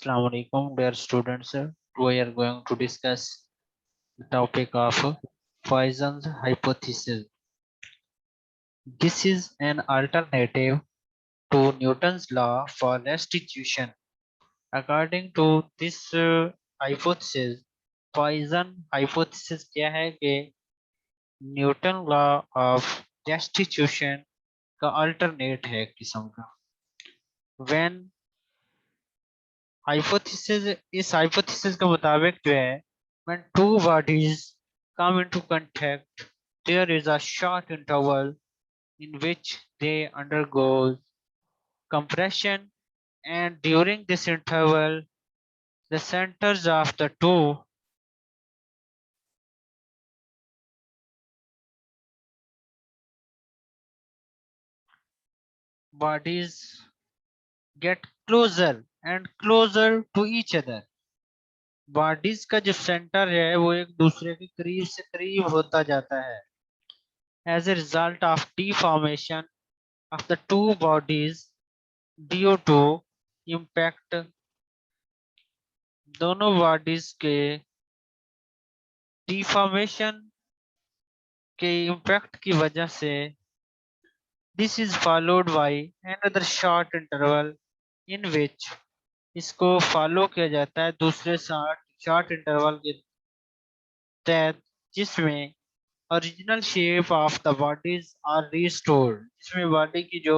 Assalamu alaikum, dear students. We are going to discuss the topic of Poisson's hypothesis. This is an alternative to Newton's law for restitution. According to this hypothesis, Poisson hypothesis क्या है कि Newton law of restitution का alternate है एक किस्म का. When इस hypothesis के मुताबिक जो है when two bodies come into contact there is a short interval in which they undergo compression, and during this interval the centers of the two bodies get closer and closer to each other. Bodies का जो centre है वो एक दूसरे के करीब से करीब होता जाता है. As a result of deformation of the two bodies due to impact, दोनों बॉडीज के डिफॉर्मेशन के इम्पैक्ट की वजह से this is followed by another short interval in which इसको फॉलो किया जाता है दूसरे शॉर्ट इंटरवल के तहत जिसमें original shape of the bodies are restored, जिसमें बॉडी की जो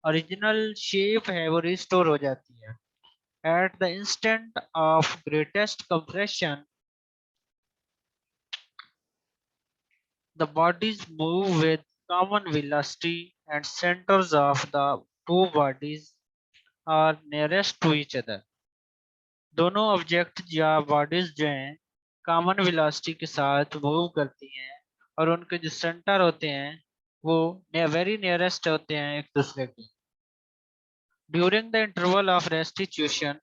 ओरिजिनल शेप है वो रिस्टोर हो जाती है. At the instant of greatest compression the bodies move with common velocity and centers of the two bodies are nearest to each other. दोनों object या बॉडीज जो हैं कॉमन वेलोसिटी के साथ मूव करती हैं और उनके जो सेंटर होते हैं वो वेरी नियरेस्ट होते हैं एक दूसरे के. During the interval of restitution,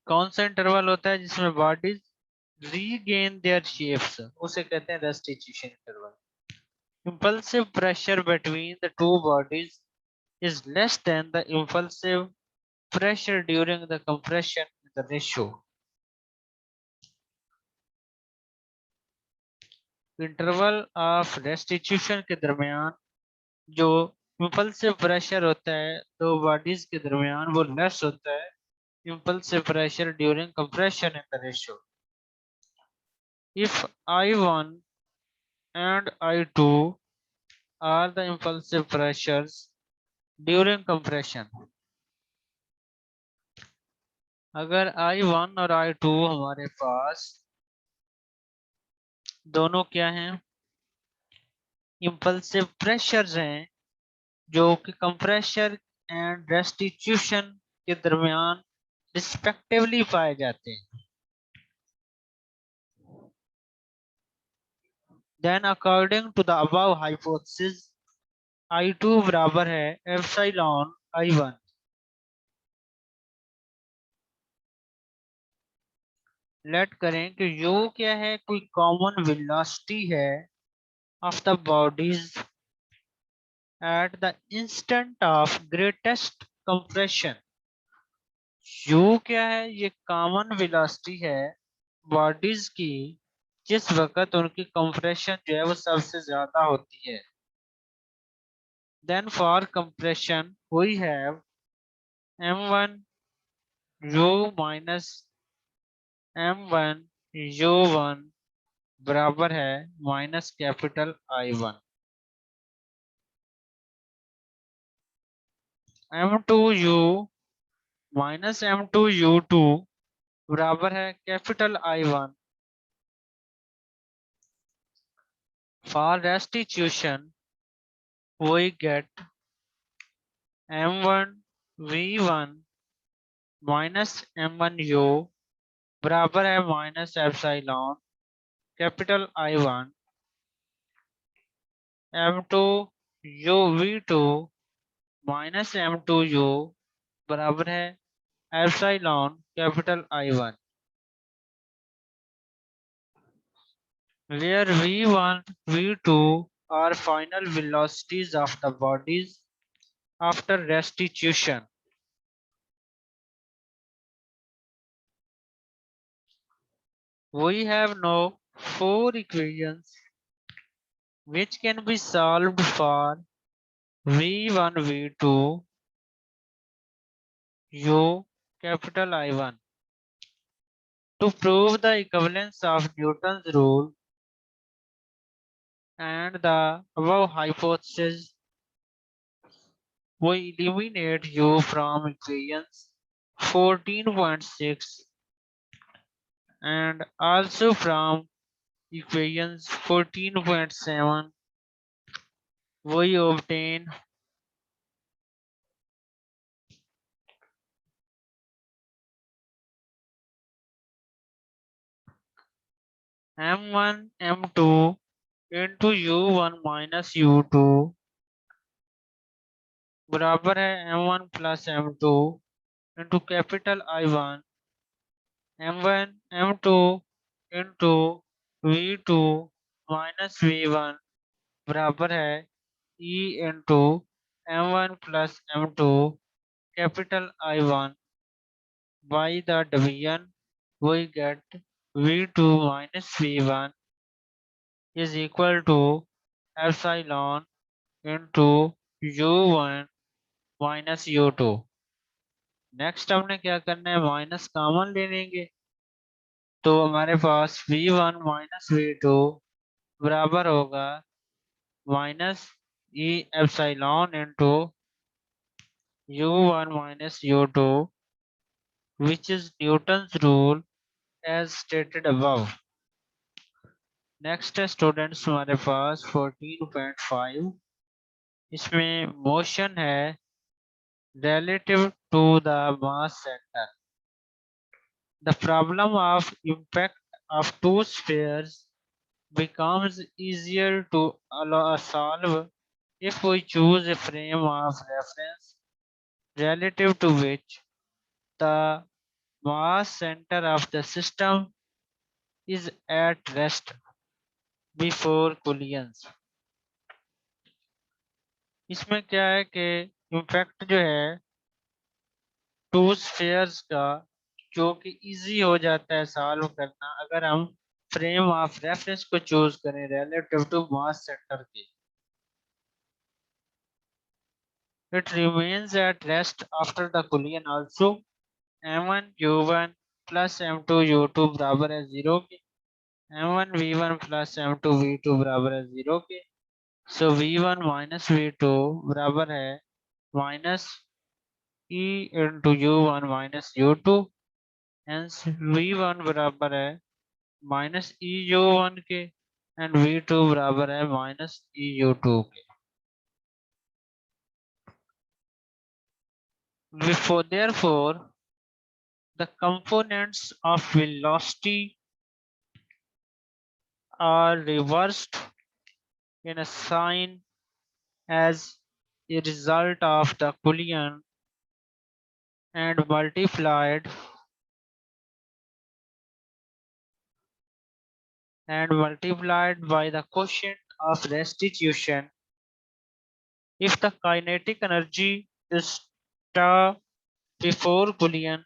कौन सा इंटरवल होता है जिसमें बॉडीज रीगेन देयर शेप्स, उसे कहते हैं restitution interval. Impulsive pressure between the two bodies is less than the impulsive pressure during the compression in the ratio. Interval of restitution के दरमियान जो impulsive pressure होता है दो bodies के दरमियान वो less होता है impulsive pressure during compression in the ratio. If I1 and I2 are the impulsive pressures during compression, अगर I1 और I2 हमारे पास दोनों क्या हैं इम्पल्सिव प्रेशर्स हैं जो कि कंप्रेशन एंड रेस्टिट्यूशन के दरमियान रिस्पेक्टिवली पाए जाते हैं. Then according to the above hypothesis I2 बराबर है एप्सिलॉन I1. लेट करें कि U क्या है, कोई कॉमन वेलोसिटी है of the bodies at the instant of greatest compression. U क्या है, ये कॉमन वेलोसिटी है बॉडीज की जिस वक्त उनकी कंप्रेशन जो है वो सबसे ज्यादा होती है. Then for compression we have m1 u minus m1 u1 बराबर है minus capital I1. m2 u minus m2 u2 बराबर है capital I1. For restitution we get m1 v1 minus m1 u बराबर है minus epsilon capital I1 m2 u v2 minus m2 u बराबर है epsilon capital I1, where v1 v2 are final velocities of the bodies after restitution. We have now four equations which can be solved for V1, V2, U, capital I1. To prove the equivalence of Newton's rule and the above hypothesis, we eliminate U from equations 14.6 and also from equations 14.7. We obtain M1 M2 into U1 minus U2 बराबर है M1 plus M2 into capital I1 M1 M2 into V2 minus V1 बराबर है E into M1 plus M2 capital I1. By the division we get V2 minus V1 is equal to epsilon into U1 minus U2. Next हमने क्या करना है, minus common ले लेंगे तो हमारे पास V1 माइनस V2 बराबर होगा minus E epsilon into U1 minus U2 which is Newton's rule as stated above. Next है स्टूडेंट्स हमारे पास 14.5. इसमें मोशन है relative to the mass center. The problem of impact of two spheres becomes easier to solve if we choose a frame of reference relative to which the mass center of the system is at rest before collisions. इसमें क्या है कि impact जो है to spheres का जो कि easy हो जाता है सॉल्व करना अगर हम फ्रेम ऑफ रेफरेंस को चूज करें रिलेटिव टू मास सेंटर के. It remains at rest after the collision also. M1 U1 plus M2 U2 बराबर है 0 के. M1 V1 plus M2 V2 बराबर है 0 के. So V1 minus V2 बराबर है minus E into U1 minus U2. Hence V1 बराबर है माइनस ई U1 के एंड V2 बराबर है माइनस ई U2 के. Therefore, the components of velocity are reversed in a sign as a result of the collision and multiplied by the quotient of restitution if the kinetic energy is tau before collision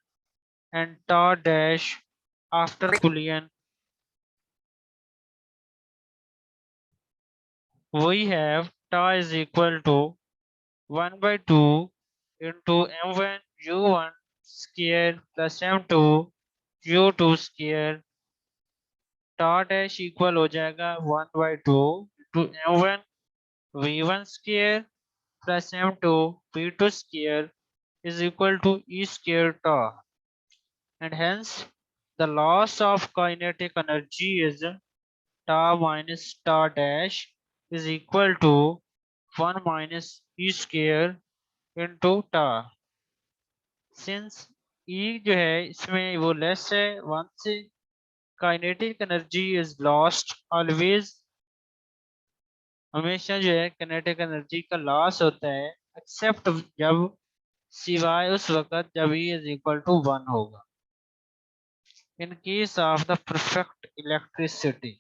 and tau dash after collision. We have tau is equal to 1 by 2 into m1 u1 square plus m2 u2 square. tau dash equal हो जाएगा 1 by 2 into m1 v1 square plus m2 v2 square is equal to e square tau, and hence the loss of kinetic energy is tau minus tau dash is equal to 1 minus e square into tau. Since e जो है इसमें वो less है 1 से, kinetic energy is lost always, हमेशा जो है kinetic energy का लॉस होता है एक्सेप्ट जब सिवाय उस वक्त जब E इज इक्वल टू 1 होगा. In case of the perfect electricity,